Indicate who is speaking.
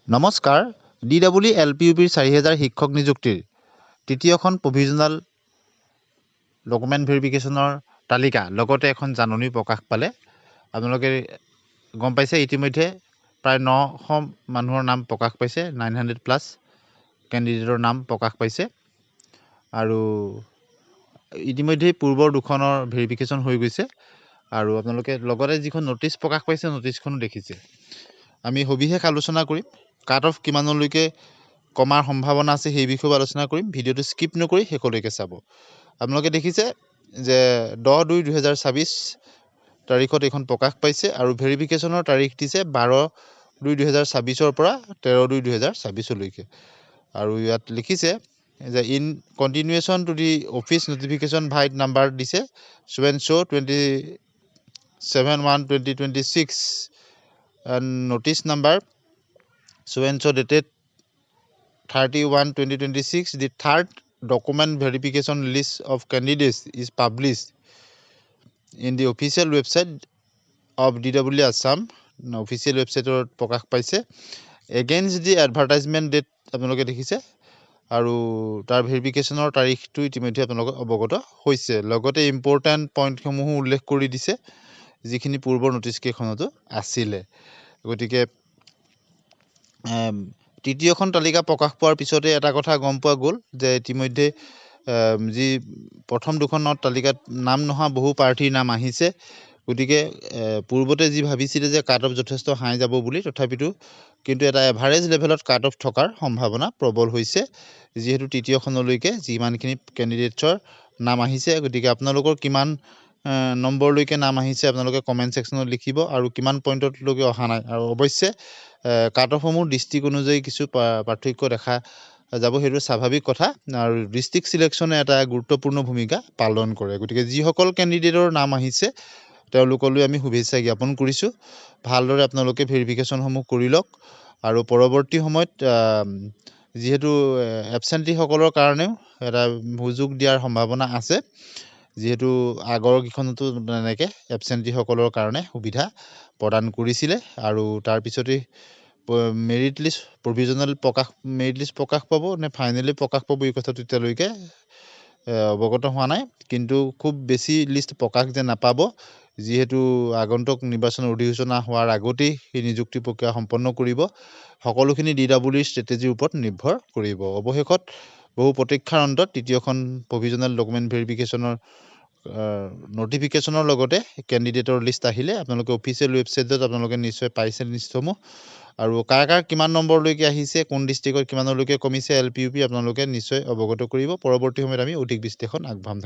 Speaker 1: নমস্কাৰ। DWLPUPৰ 4000 শিক্ষক নিযুক্তিৰ তৃতীয়খন প্ৰভিজনাল ডকুমেণ্ট ভেৰিফিকেশ্যনৰ তালিকা লগতে এখন জাননী প্ৰকাশ পালে। আপোনালোকে গম পাইছে ইতিমধ্যে প্ৰায় 900 মানুহৰ নাম প্ৰকাশ পাইছে, 900+ কেণ্ডিডেটৰ নাম প্ৰকাশ পাইছে আৰু ইতিমধ্যে পূৰ্বৰ দুখনৰ ভেৰিফিকেশ্যন হৈ গৈছে আৰু আপোনালোকে লগতে যিখন নটিচ প্ৰকাশ পাইছে নটিচখনো দেখিছে। আমি সবিশেষ আলোচনা কৰিম। কাট অফ কিমানলৈকে কমাৰ সম্ভাৱনা আছে সেই বিষয়ে আলোচনা কৰিম। ভিডিঅ'টো স্কিপ নকৰি শেষলৈকে চাব। আপোনালোকে দেখিছে যে 10/2/2024 তাৰিখত এইখন প্ৰকাশ পাইছে আৰু ভেৰিফিকেশ্যনৰ তাৰিখ দিছে 12/2/2024 পৰা 13/2/2024লৈকে আৰু ইয়াত লিখিছে যে in continuation to the office notification vide number দিছে 27/1/2026 and notice number so dated 31/2026. The third document verification list of candidates is published in the official website of DW Assam. Official website প্ৰকাশ পাইছে against the advertisement date আপোনালোকে দেখিছে আৰু তাৰ ভেৰিফিকেশ্যনৰ তাৰিখটো ইতিমধ্যে আপোনালোকক অৱগত হৈছে। লগতে ইম্পৰ্টেণ্ট পইণ্টসমূহো উল্লেখ কৰি দিছে যিখিনি পূৰ্বৰ নটিচ কেইখনতো আছিলে। গতিকে তৃতীয়খন তালিকা প্ৰকাশ পোৱাৰ পিছতে এটা কথা গম পোৱা গ'ল যে ইতিমধ্যে যি প্ৰথম দুখনত তালিকাত নাম নহা বহু প্ৰাৰ্থীৰ নাম আহিছে। গতিকে পূৰ্বতে যি ভাবিছিলে যে কাট অফ যথেষ্ট হাই যাব বুলি, তথাপিতো কিন্তু এটা এভাৰেজ লেভেলত কাট অফ থকাৰ সম্ভাৱনা প্ৰবল হৈছে যিহেতু তৃতীয়খনলৈকে যিমানখিনি কেণ্ডিডেটছৰ নাম আহিছে। গতিকে আপোনালোকৰ কিমান নম্বৰলৈকে নাম আহিছে আপোনালোকে কমেণ্ট ছেকশ্যনত লিখিব আৰু কিমান পইণ্টতলৈকে অহা নাই। আৰু অৱশ্যে কাট অফসমূহ ডিষ্ট্ৰিক্ট অনুযায়ী কিছু পাৰ্থক্য দেখা যাব, সেইটো স্বাভাৱিক কথা আৰু ডিষ্ট্ৰিক্ট চিলেকশ্যনে এটা গুৰুত্বপূৰ্ণ ভূমিকা পালন কৰে। গতিকে যিসকল কেণ্ডিডেটৰ নাম আহিছে তেওঁলোকলৈ আমি শুভেচ্ছা জ্ঞাপন কৰিছোঁ। ভালদৰে আপোনালোকে ভেৰিফিকেশ্যনসমূহ কৰি লওক আৰু পৰৱৰ্তী সময়ত যিহেতু এবচেণ্টিসকলৰ কাৰণেও এটা সুযোগ দিয়াৰ সম্ভাৱনা আছে, যিহেতু আগৰ কেইখনতো তেনেকৈ এবচেণ্টিসকলৰ কাৰণে সুবিধা প্ৰদান কৰিছিলে আৰু তাৰপিছতেই মেৰিট লিষ্ট মেৰিট লিষ্ট প্ৰকাশ পাব নে ফাইনেলি প্ৰকাশ পাব এই কথাটো এতিয়ালৈকে অৱগত হোৱা নাই, কিন্তু খুব বেছি লিষ্ট প্ৰকাশ যে নাপাব যিহেতু আগন্তুক নিৰ্বাচনৰ অধিসূচনা হোৱাৰ আগতেই সেই নিযুক্তি প্ৰক্ৰিয়া সম্পন্ন কৰিব। সকলোখিনি DWৰ ষ্ট্ৰেটেজিৰ ওপৰত নিৰ্ভৰ কৰিব। অৱশেষত বহু প্ৰতীক্ষাৰ অন্তত তৃতীয়খন প্ৰভিজনেল ডকুমেণ্ট ভেৰিফিকেশ্যনৰ নটিফিকেশ্যনৰ লগতে কেণ্ডিডেটৰ লিষ্ট আহিলে আপোনালোকে অফিচিয়েল ৱেবছাইটত আপোনালোকে নিশ্চয় পাইছে লিষ্টসমূহ আৰু কাৰ কিমান নম্বৰলৈকে আহিছে, কোন ডিষ্ট্ৰিক্টত কিমানলৈকে কমিছে LPUP আপোনালোকে নিশ্চয় অৱগত কৰিব। পৰৱৰ্তী সময়ত আমি অধিক বিশ্লেষণ আগবঢ়াম।